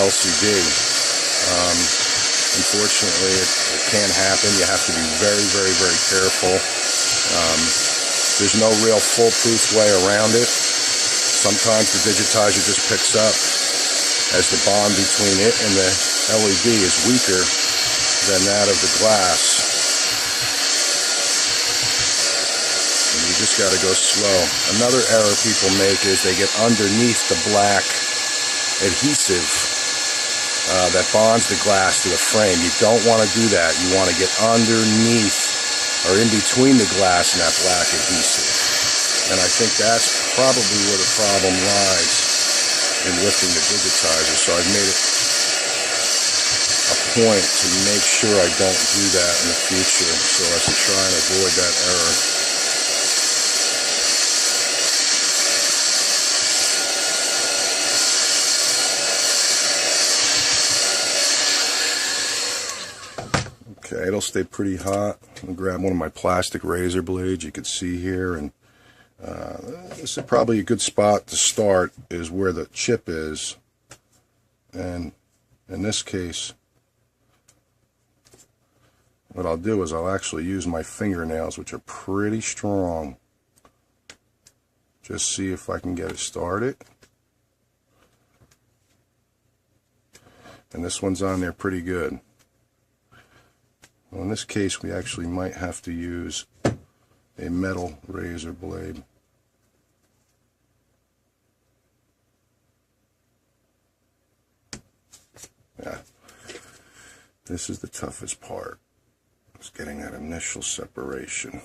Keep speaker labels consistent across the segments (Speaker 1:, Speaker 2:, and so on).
Speaker 1: LCD. Unfortunately, it can happen. You have to be very, very, very careful. There's no real foolproof way around it. Sometimes the digitizer just picks up as the bond between it and the LED is weaker than that of the glass. And you just got to go slow. Another error people make is they get underneath the black adhesive that bonds the glass to the frame. You don't want to do that. You want to get underneath or in between the glass and that black adhesive. And I think that's probably where the problem lies in lifting the digitizer. So I've made it a point to make sure I don't do that in the future so as to try and avoid that error. Okay, it'll stay pretty hot. I'll grab one of my plastic razor blades you can see here, and this is probably a good spot to start, is where the chip is. And in this case, what I'll do is I'll actually use my fingernails, which are pretty strong. Just see if I can get it started. And this one's on there pretty good. Well, in this case, we actually might have to use a metal razor blade. Yeah, this is the toughest part. It's getting that initial separation.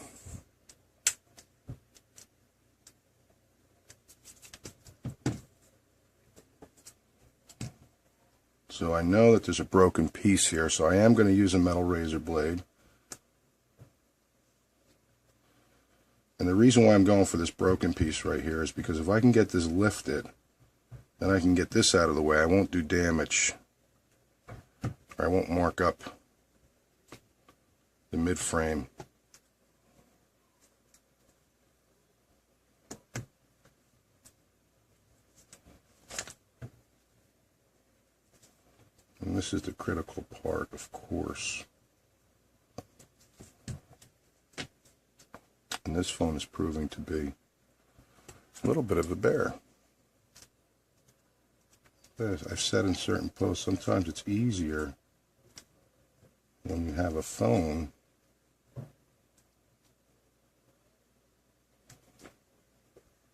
Speaker 1: So I know that there's a broken piece here, so I am going to use a metal razor blade. And the reason why I'm going for this broken piece right here is because if I can get this lifted, then I can get this out of the way. I won't do damage, or I won't mark up the mid-frame. And this is the critical part, of course. And this phone is proving to be a little bit of a bear. As I've said in certain posts, sometimes it's easier when you have a phone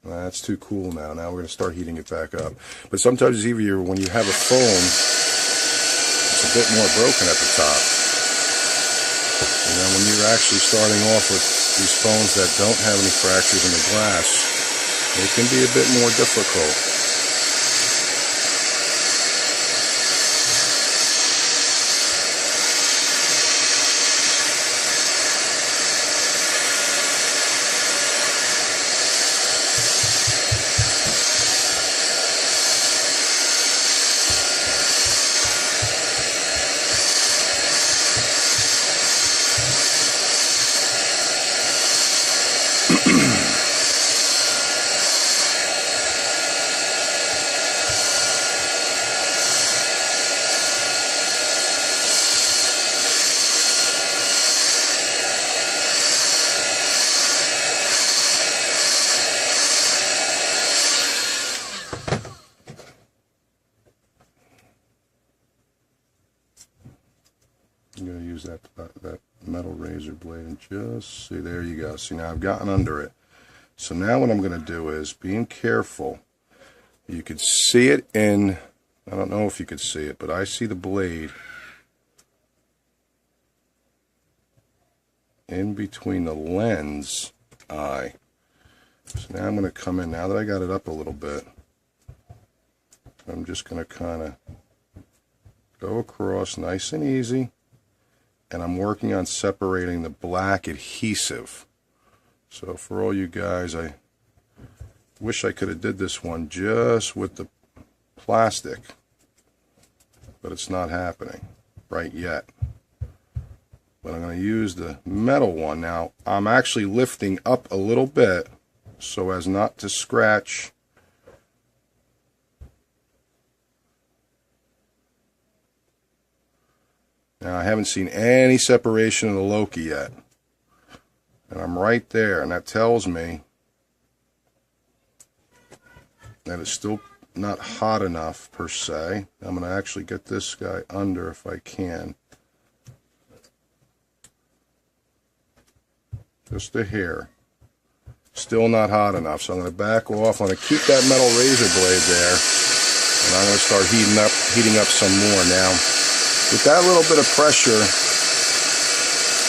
Speaker 1: that's too cool now. Now we're going to start heating it back up. But sometimes it's easier when you have a phone a bit more broken at the top. You know, when you're actually starting off with these phones that don't have any fractures in the glass, it can be a bit more difficult. I'm going to use that metal razor blade and just see, there you go. See, now I've gotten under it. So now what I'm going to do is, being careful, you could see it in, I don't know if you could see it, but I see the blade in between the lens eye. So now I'm going to come in, now that I got it up a little bit, I'm just going to kind of go across nice and easy. And I'm working on separating the black adhesive. So for all you guys, I wish I could have did this one just with the plastic, but it's not happening right yet. But I'm going to use the metal one. Now I'm actually lifting up a little bit so as not to scratch Now I haven't seen any separation of the Loki yet. And I'm right there, and that tells me that it's still not hot enough per se. I'm going to actually get this guy under if I can. Just a hair. Still not hot enough, so I'm going to back off. I'm going to keep that metal razor blade there, and I'm going to start heating up some more. Now, with that little bit of pressure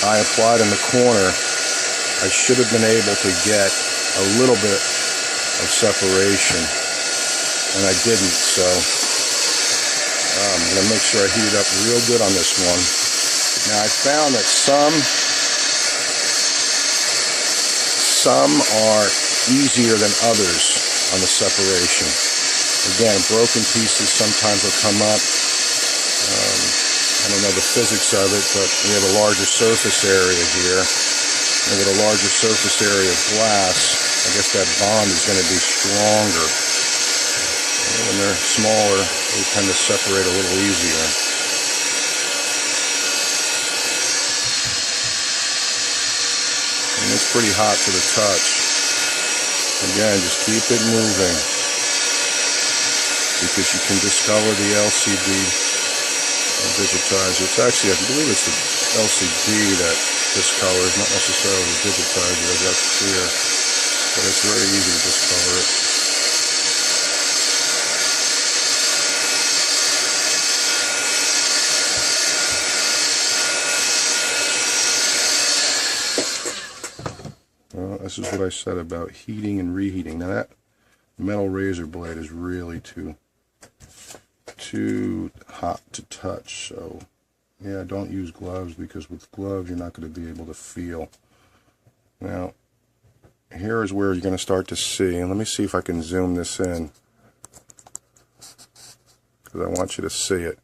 Speaker 1: I applied in the corner, I should have been able to get a little bit of separation, and I didn't, so I'm going to make sure I heat it up real good on this one. Now, I found that some are easier than others on the separation. Again, broken pieces sometimes will come up. I don't know the physics of it, but we have a larger surface area here. And with a larger surface area of glass, I guess that bond is going to be stronger. And when they're smaller, they tend to separate a little easier. And it's pretty hot to the touch. Again, just keep it moving, because you can discolor the LCD digitizer. It's actually, I believe it's the LCD that discolors, not necessarily the digitizer, as that's clear, but it's very easy to discolor it. Well, this is what I said about heating and reheating. Now that metal razor blade is really too hot to touch, so yeah, don't use gloves, because with gloves you're not going to be able to feel. Now, here is where you're going to start to see, and let me see if I can zoom this in, because I want you to see it.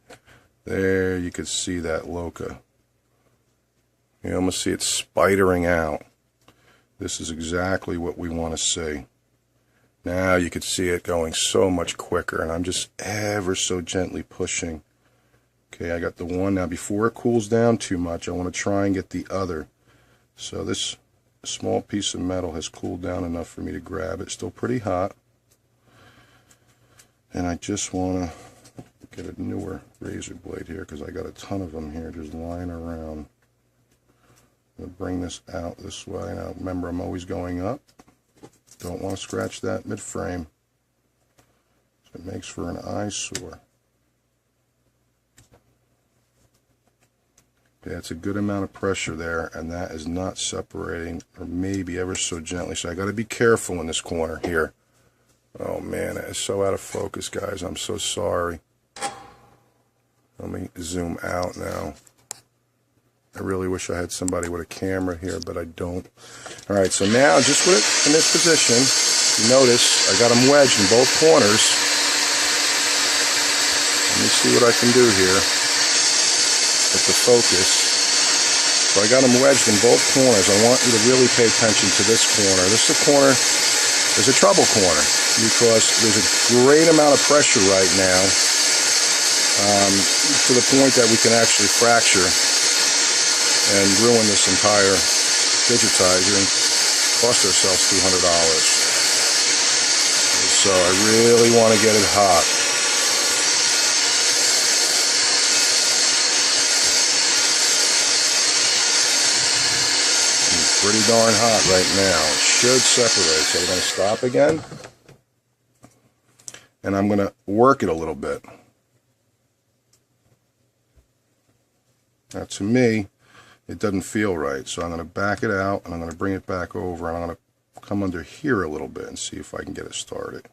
Speaker 1: There, you can see that Loka. You almost see it spidering out. This is exactly what we want to see. Now you can see it going so much quicker, and I'm just ever so gently pushing. Okay, I got the one. Now before it cools down too much, I want to try and get the other. So this small piece of metal has cooled down enough for me to grab it. Still pretty hot. And I just want to get a newer razor blade here, because I got a ton of them here just lying around. I'm going to bring this out this way. Now remember, I'm always going up. Don't want to scratch that mid-frame. So it makes for an eyesore. Okay, that's a good amount of pressure there, and that is not separating, or maybe ever so gently. So I got to be careful in this corner here. Oh man, that is so out of focus, guys. I'm so sorry. Let me zoom out now. I really wish I had somebody with a camera here, but I don't. All right, so now just with it in this position, you notice I got them wedged in both corners. Let me see what I can do here with the focus. So I got them wedged in both corners. I want you to really pay attention to this corner. This is a corner, there's a trouble corner, because there's a great amount of pressure right now, to the point that we can actually fracture and ruin this entire digitizer and cost ourselves $200. So I really want to get it hot. It's pretty darn hot right now. It should separate. So we're going to stop again, and I'm going to work it a little bit. Now to me, it doesn't feel right, so I'm going to back it out, and I'm going to bring it back over, and I'm going to come under here a little bit and see if I can get it started.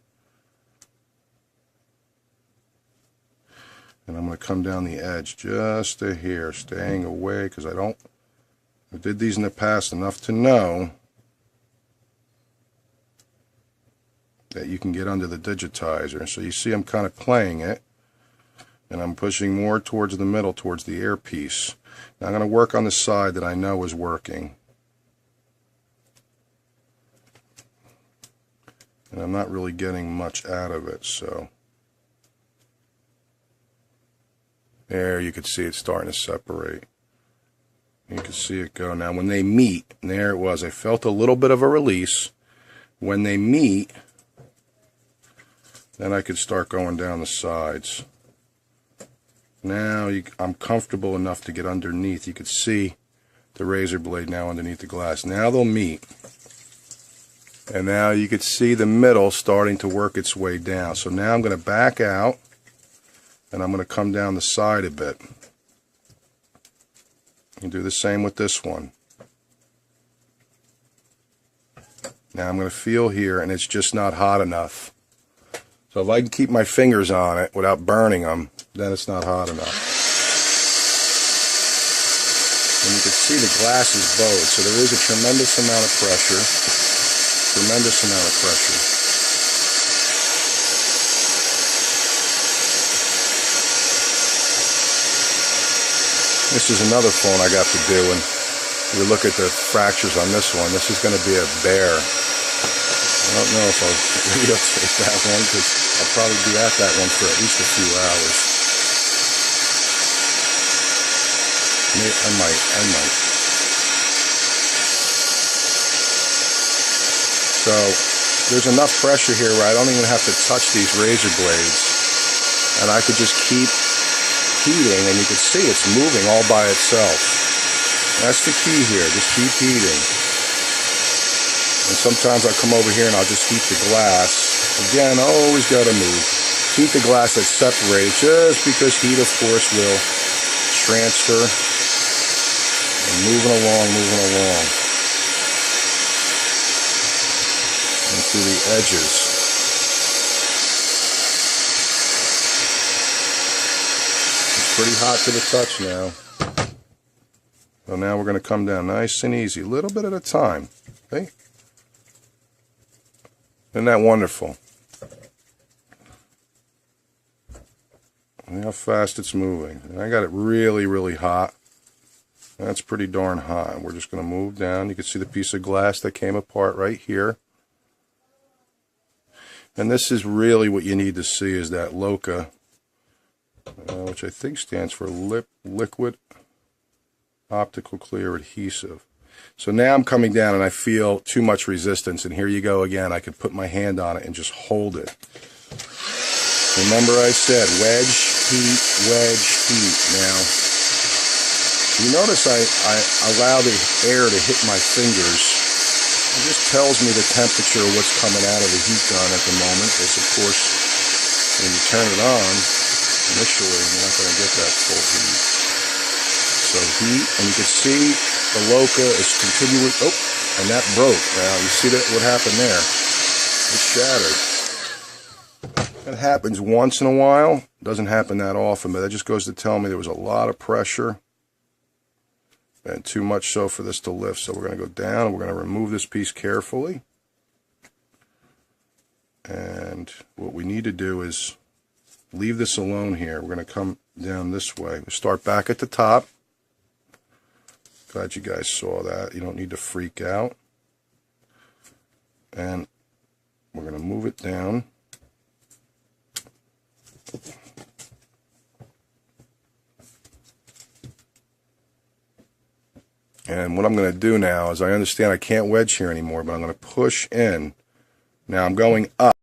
Speaker 1: And I'm going to come down the edge just a hair, staying away, because I did these in the past enough to know that you can get under the digitizer. So you see I'm kind of playing it, and I'm pushing more towards the middle, towards the air piece. Now I'm going to work on the side that I know is working. And I'm not really getting much out of it, so. There, you can see it starting to separate. You can see it go. Now, when they meet, and there it was. I felt a little bit of a release. When they meet, then I could start going down the sides. Now, I'm comfortable enough to get underneath. You could see the razor blade now underneath the glass. Now they'll meet. And now you could see the middle starting to work its way down. So now I'm going to back out, and I'm going to come down the side a bit. And do the same with this one. Now I'm going to feel here, and it's just not hot enough. So if I can keep my fingers on it without burning them, then it's not hot enough. And you can see the glass is bowed, so there is a tremendous amount of pressure. Tremendous amount of pressure. This is another phone I got to do, and you look at the fractures on this one. This is going to be a bear. I don't know if I'll videotape that one, because I'll probably be at that one for at least a few hours. I might. So there's enough pressure here where I don't even have to touch these razor blades, and I could just keep heating, and you can see it's moving all by itself. That's the key here, just keep heating. And sometimes I'll come over here and I'll just heat the glass. Again, I always got to move. Heat the glass that's separated, just because heat, of course, will transfer. And moving along. And through the edges. It's pretty hot to the touch now. So now we're going to come down nice and easy, a little bit at a time. Okay? Isn't that wonderful? See how fast it's moving. And I got it really, really hot. That's pretty darn hot. We're just going to move down. You can see the piece of glass that came apart right here. And this is really what you need to see, is that LOCA, which I think stands for Liquid Optical Clear Adhesive. So now I'm coming down and I feel too much resistance, and here you go again. I could put my hand on it and just hold it. Remember I said wedge, heat. Now, you notice I allow the air to hit my fingers. It just tells me the temperature of what's coming out of the heat gun at the moment. Is, of course, when you turn it on, initially you're not going to get that full heat. So heat, and you can see the LOCA is continuing. Oh, and that broke. Now you see that what happened there? It shattered. That happens once in a while. It doesn't happen that often, but that just goes to tell me there was a lot of pressure, and too much so for this to lift. So we're going to go down, and we're going to remove this piece carefully. And what we need to do is leave this alone here. We're going to come down this way. We start back at the top. Glad you guys saw that. You don't need to freak out. And we're going to move it down. And what I'm going to do now is, I understand I can't wedge here anymore, but I'm going to push in. Now I'm going up.